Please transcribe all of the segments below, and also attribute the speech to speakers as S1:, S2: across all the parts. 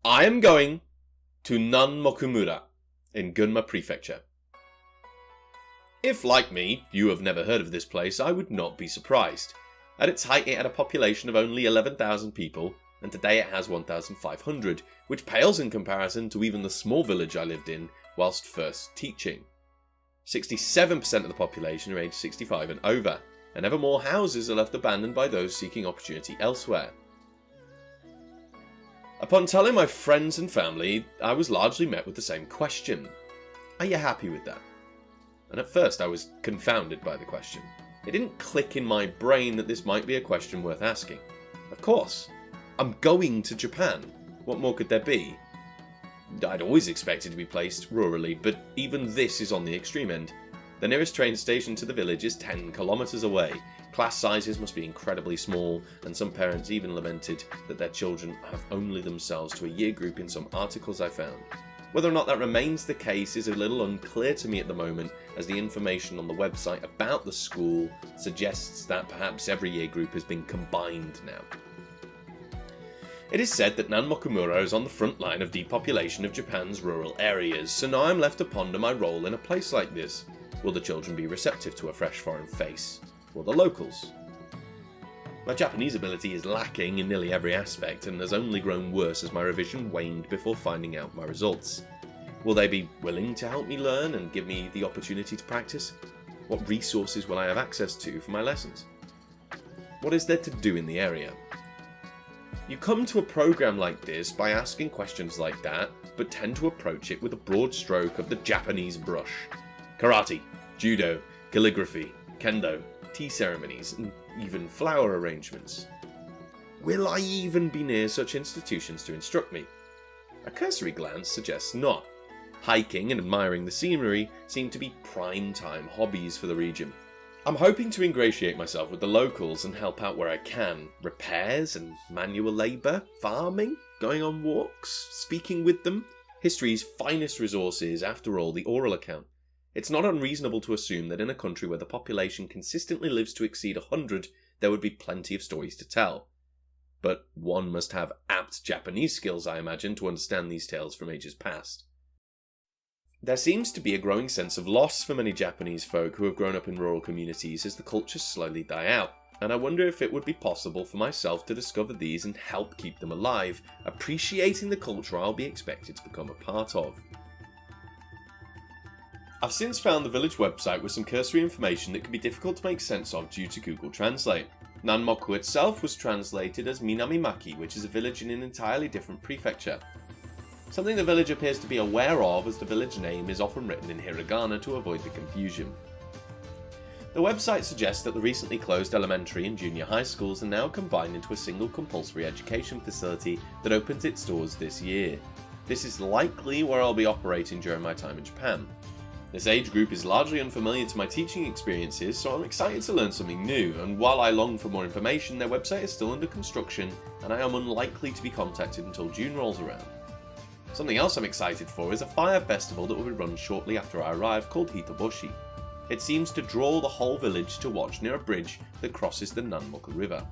S1: I am going to Nanmoku in Gunma Prefecture. If, like me, you have never heard of this place, I would not be surprised. At its height it had a population of only 11,000 people, and today it has 1,500, which pales in comparison to even the small village I lived in whilst first teaching. 67% of the population are aged 65 and over, and ever more houses are left abandoned by those seeking opportunity elsewhere. Upon telling my friends and family, I was largely met with the same question. Are you happy with that? And at first I was confounded by the question. It didn't click in my brain that this might be a question worth asking. Of course. I'm going to Japan. What more could there be? I'd always expected to be placed rurally, but even this is on the extreme end. The nearest train station to the village is 10 kilometers away. Class sizes must be incredibly small, and some parents even lamented that their children have only themselves to a year group in some articles I found. Whether or not that remains the case is a little unclear to me at the moment, as the information on the website about the school suggests that perhaps every year group has been combined now. It is said that Nanmoku is on the front line of depopulation of Japan's rural areas, so now I'm left to ponder my role in a place like this. Will the children be receptive to a fresh foreign face? Will the locals? My Japanese ability is lacking in nearly every aspect and has only grown worse as my revision waned before finding out my results. Will they be willing to help me learn and give me the opportunity to practice? What resources will I have access to for my lessons? What is there to do in the area? You come to a program like this by asking questions like that, but tend to approach it with a broad stroke of the Japanese brush. Karate, judo, calligraphy, kendo, tea ceremonies, and even flower arrangements. Will I even be near such institutions to instruct me? A cursory glance suggests not. Hiking and admiring the scenery seem to be prime-time hobbies for the region. I'm hoping to ingratiate myself with the locals and help out where I can. Repairs and manual labour, farming, going on walks, speaking with them. History's finest resource is, after all, the oral account. It's not unreasonable to assume that in a country where the population consistently lives to exceed 100, there would be plenty of stories to tell. But one must have apt Japanese skills, I imagine, to understand these tales from ages past. There seems to be a growing sense of loss for many Japanese folk who have grown up in rural communities as the cultures slowly die out, and I wonder if it would be possible for myself to discover these and help keep them alive, appreciating the culture I'll be expected to become a part of. I've since found the village website with some cursory information that can be difficult to make sense of due to Google Translate. Nanmoku itself was translated as Minamimaki, which is a village in an entirely different prefecture. Something the village appears to be aware of, as the village name is often written in hiragana to avoid the confusion. The website suggests that the recently closed elementary and junior high schools are now combined into a single compulsory education facility that opens its doors this year. This is likely where I'll be operating during my time in Japan. This age group is largely unfamiliar to my teaching experiences, so I'm excited to learn something new, and while I long for more information, their website is still under construction, and I am unlikely to be contacted until June rolls around. Something else I'm excited for is a fire festival that will be run shortly after I arrive called Hitoboshi. It seems to draw the whole village to watch near a bridge that crosses the Nanmoku River.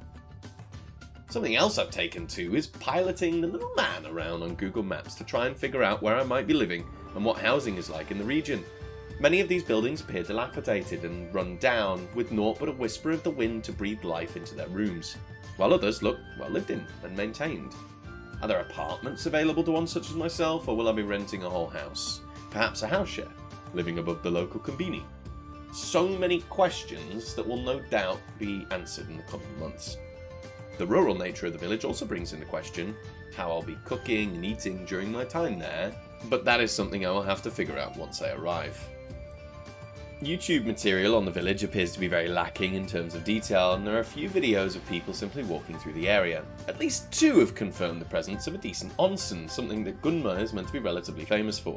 S1: Something else I've taken to is piloting the little man around on Google Maps to try and figure out where I might be living and what housing is like in the region. Many of these buildings appear dilapidated and run down, with naught but a whisper of the wind to breathe life into their rooms, while others look well lived in and maintained. Are there apartments available to one such as myself, or will I be renting a whole house? Perhaps a house share, living above the local konbini? So many questions that will no doubt be answered in the coming months. The rural nature of the village also brings into question how I'll be cooking and eating during my time there, but that is something I will have to figure out once I arrive. YouTube material on the village appears to be very lacking in terms of detail, and there are a few videos of people simply walking through the area. At least 2 have confirmed the presence of a decent onsen, something that Gunma is meant to be relatively famous for.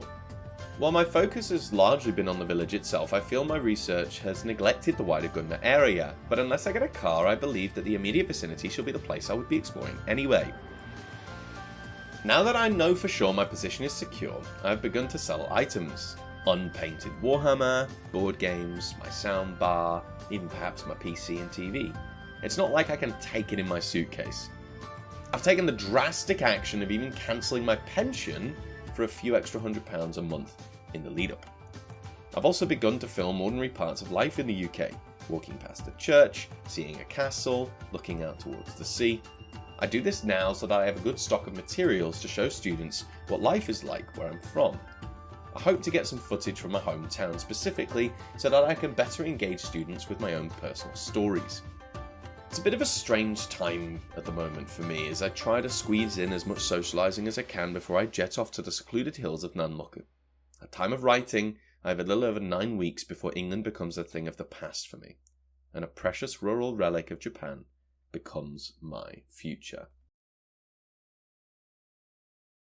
S1: While my focus has largely been on the village itself, I feel my research has neglected the wider Gunma area, but unless I get a car, I believe that the immediate vicinity shall be the place I would be exploring anyway. Now that I know for sure my position is secure, I have begun to sell items. Unpainted Warhammer, board games, my sound bar, even perhaps my PC and TV. It's not like I can take it in my suitcase. I've taken the drastic action of even cancelling my pension for a few extra £100 a month in the lead up. I've also begun to film ordinary parts of life in the UK, walking past a church, seeing a castle, looking out towards the sea. I do this now so that I have a good stock of materials to show students what life is like where I'm from. I hope to get some footage from my hometown specifically so that I can better engage students with my own personal stories. It's a bit of a strange time at the moment for me as I try to squeeze in as much socialising as I can before I jet off to the secluded hills of Nanmoku. At time of writing, I have a little over 9 weeks before England becomes a thing of the past for me, and a precious rural relic of Japan becomes my future.